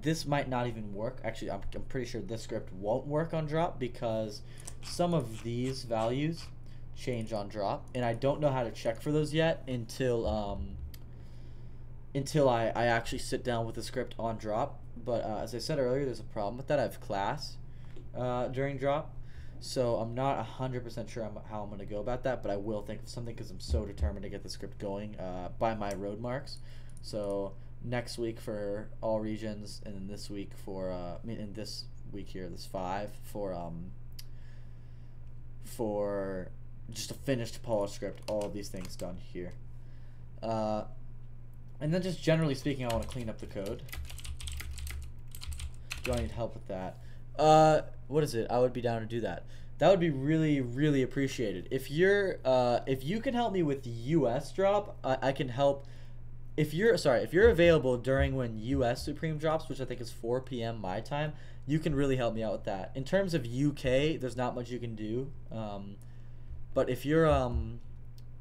This might not even work. Actually, I'm pretty sure this script won't work on drop because some of these values change on drop, and I don't know how to check for those yet until I actually sit down with the script on drop. But as I said earlier, there's a problem with that. I have class during drop, so I'm not 100% sure how I'm going to go about that, but I will think of something because I'm so determined to get the script going by my road marks. So next week for all regions, and then this week for in this week here, this 5 for just a finished polished script, all of these things done here. And then just generally speaking, I want to clean up the code. do I need help with that? What is it? I would be down to do that. That would be really, really appreciated. If you can help me with the US drop, I can help. If you're available during when US Supreme drops, which I think is 4 p.m. my time, you can really help me out with that. In terms of UK, there's not much you can do. But if you're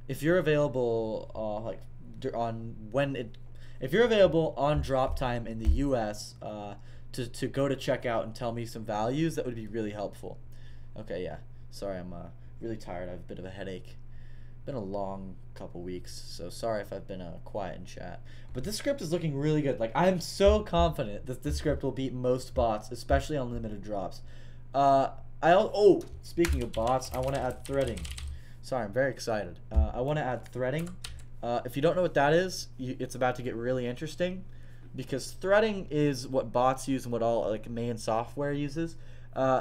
available if you're available on drop time in the US to go to checkout and tell me some values, that would be really helpful. Okay, yeah. Sorry, I'm really tired. I have a bit of a headache. Been a long couple weeks, so sorry if I've been quiet in chat. But this script is looking really good. Like, I'm so confident that this script will beat most bots, especially on limited drops. Speaking of bots, I want to add threading. Sorry, I'm very excited. I want to add threading. If you don't know what that is, it's about to get really interesting, because threading is what bots use and what all like main software uses.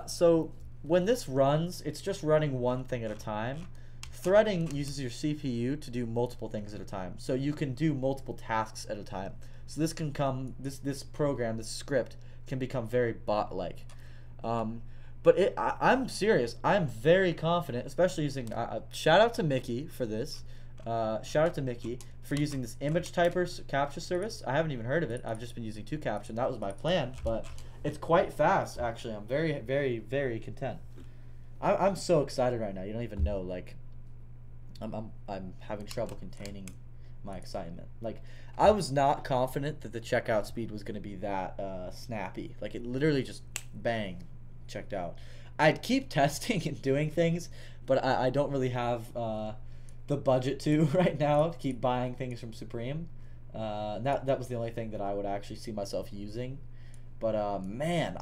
So when this runs, it's just running one thing at a time. Threading uses your CPU to do multiple things at a time, so you can do multiple tasks at a time. So this script can become very bot-like. But I'm serious. I'm very confident, especially using. Shout out to Mickey for this. Shout out to Mickey for using this image typer capture service. I haven't even heard of it. I've just been using 2Caption. That was my plan, but it's quite fast actually. I'm very, very, very content. I'm so excited right now. You don't even know. Like, I'm having trouble containing my excitement. Like, I was not confident that the checkout speed was going to be that snappy. Like, it literally just bang, checked out. I'd keep testing and doing things, but I don't really have the budget to right now to keep buying things from Supreme. That was the only thing that I would actually see myself using. But man,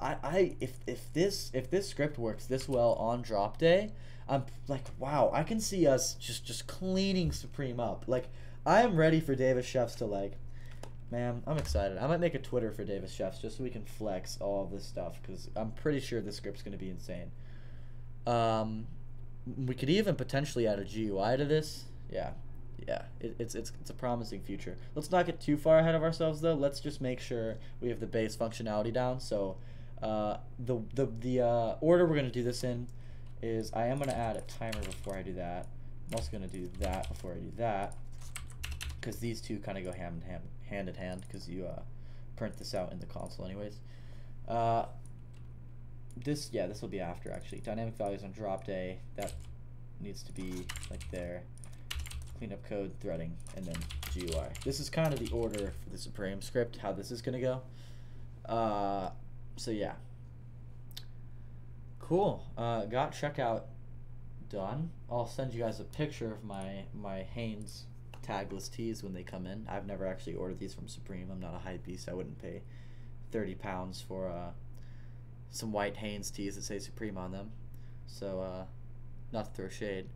if this script works this well on drop day, I'm like, wow, I can see us just cleaning Supreme up. Like, I am ready for Davis Chefs to, like, man, I'm excited. I might make a Twitter for Davis Chefs just so we can flex all of this stuff, because I'm pretty sure this script's going to be insane. We could even potentially add a GUI to this. Yeah, it's a promising future. Let's not get too far ahead of ourselves though. Let's just make sure we have the base functionality down. So the order we're going to do this in is, I am going to add a timer before I do that. I'm also going to do that before I do that, because these two kind of go hand in hand, because you print this out in the console anyways. This will be after, actually. Dynamic values on drop day, that needs to be like there. Cleanup code, threading, and then GUI. This is kind of the order for the Supreme script, how this is gonna go. So yeah. Cool. Got checkout done. I'll send you guys a picture of my Hanes tagless tees when they come in. I've never actually ordered these from Supreme. I'm not a hype beast. I wouldn't pay £30 for some white Hanes tees that say Supreme on them. So not to throw shade.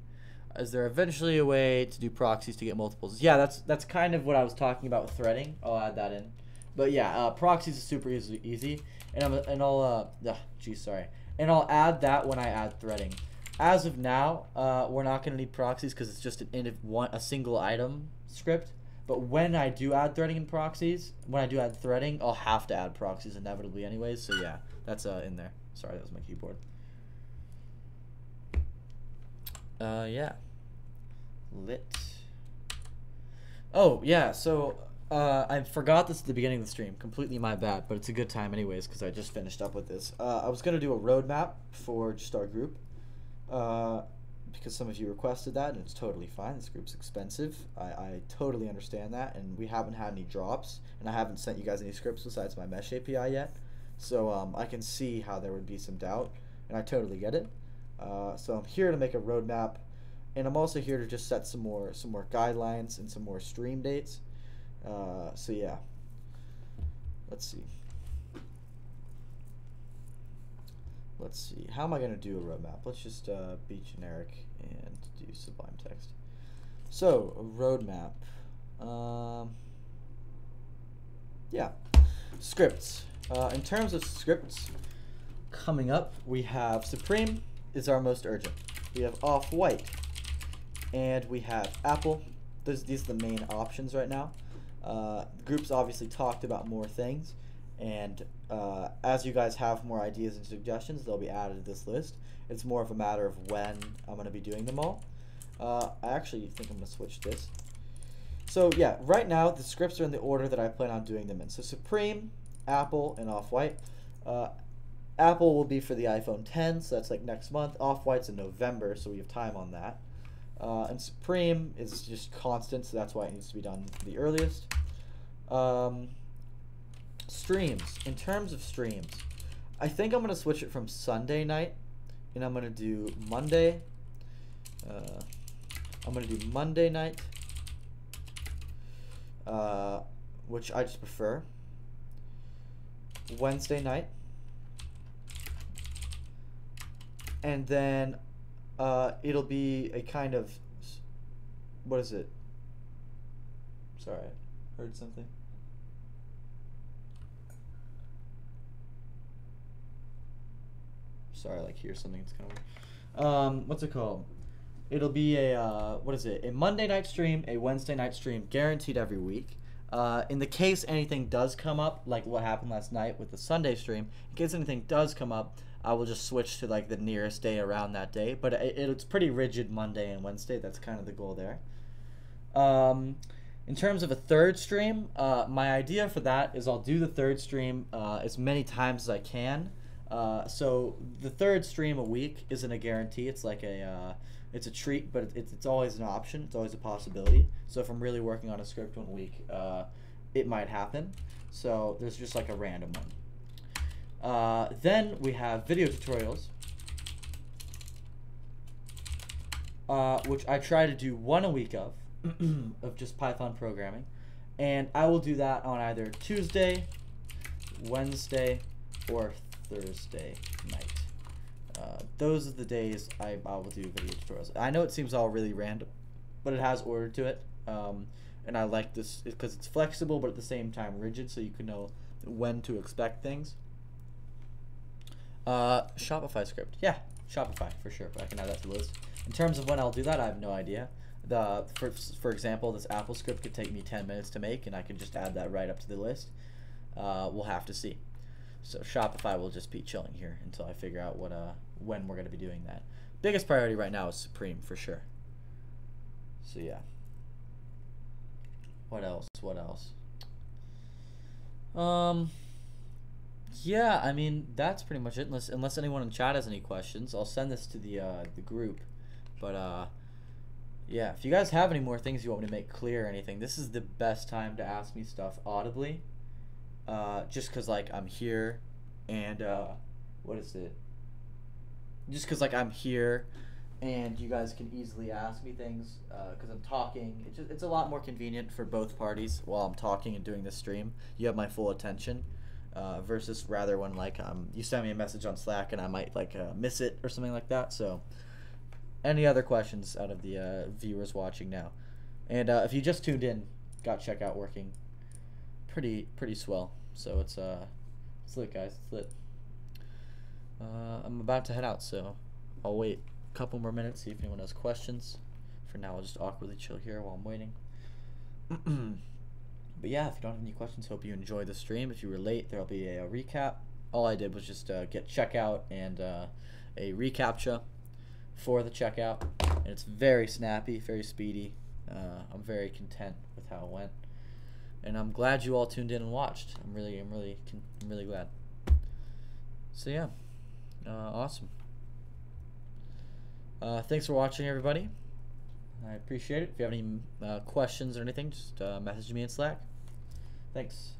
Is there eventually a way to do proxies to get multiples? Yeah, that's kind of what I was talking about with threading. I'll add that in. But yeah, proxies is super easy, and I'll add that when I add threading. As of now, we're not going to need proxies because it's just a single item script. But when I do add threading and proxies, I'll have to add proxies inevitably anyways. So yeah, that's in there. Sorry, that was my keyboard. Yeah. Lit. Oh, yeah, so I forgot this at the beginning of the stream. Completely my bad, but it's a good time anyways because I just finished up with this. I was going to do a roadmap for just our group because some of you requested that, and it's totally fine. This group's expensive. I totally understand that, and we haven't had any drops, and I haven't sent you guys any scripts besides my Mesh API yet. So I can see how there would be some doubt, and I totally get it. So I'm here to make a roadmap, and I'm also here to just set some more guidelines and some more stream dates. So yeah, let's see. How am I going to do a roadmap? Let's just be generic and do Sublime Text. So a roadmap. Yeah, scripts. In terms of scripts coming up, we have Supreme is our most urgent. We have Off-White, and we have Apple. These are the main options right now. The group's obviously talked about more things, And as you guys have more ideas and suggestions, they'll be added to this list. It's more of a matter of when I'm going to be doing them all. I actually think I'm going to switch this. So yeah, right now the scripts are in the order that I plan on doing them in. So Supreme, Apple, and Off-White. Apple will be for the iPhone 10, so that's like next month. Off-White's in November, so we have time on that. And Supreme is just constant, so that's why it needs to be done the earliest. Streams. In terms of streams, I think I'm going to switch it from Sunday night, and I'm going to do Monday. I'm going to do Monday night, which I just prefer. Wednesday night. And then it'll be a kind of, what is it? Sorry, I heard something. Sorry, I like hear something that's kind of weird. What's it called? It'll be a, what is it? A Monday night stream, a Wednesday night stream, guaranteed every week. In the case anything does come up, like what happened last night with the Sunday stream, in case anything does come up, I will just switch to like the nearest day around that day. But it's pretty rigid Monday and Wednesday. That's kind of the goal there. In terms of a third stream, my idea for that is I'll do the third stream as many times as I can. So the third stream a week isn't a guarantee. It's like it's a treat, but it's always an option. It's always a possibility. So if I'm really working on a script one week, it might happen. So there's just like a random one. Then we have video tutorials, which I try to do one a week of just Python programming, and I will do that on either Tuesday, Wednesday, or Thursday night. Those are the days I will do video tutorials. I know it seems all really random, but it has order to it, and I like this because it's flexible but at the same time rigid, so you can know when to expect things. Shopify script. Yeah, Shopify for sure, but I can add that to the list. In terms of when I'll do that, I have no idea. For example, this Apple script could take me 10 minutes to make, and I could just add that right up to the list. We'll have to see. So Shopify will just be chilling here until I figure out when we're going to be doing that. Biggest priority right now is Supreme for sure. So yeah. What else? Yeah, I mean that's pretty much it. Unless anyone in chat has any questions, I'll send this to the group. But yeah, if you guys have any more things you want me to make clear or anything, this is the best time to ask me stuff audibly. Just cause like I'm here, and what is it? Just cause like I'm here, and you guys can easily ask me things. Cause I'm talking. It's a lot more convenient for both parties while I'm talking and doing this stream. You have my full attention. Versus rather when like you send me a message on Slack and I might like miss it or something like that. So any other questions out of the viewers watching now? And if you just tuned in, got checkout working pretty swell. So it's lit, guys. It's lit. I'm about to head out, so I'll wait a couple more minutes, see if anyone has questions. For now, I'll just awkwardly chill here while I'm waiting. But yeah, if you don't have any questions, hope you enjoyed the stream. If you were late, there'll be a recap. All I did was just get checkout and a reCAPTCHA for the checkout. And it's very snappy, very speedy. I'm very content with how it went. And I'm glad you all tuned in and watched. I'm really glad. So yeah, awesome. Thanks for watching, everybody. I appreciate it. If you have any questions or anything, just message me in Slack. Thanks.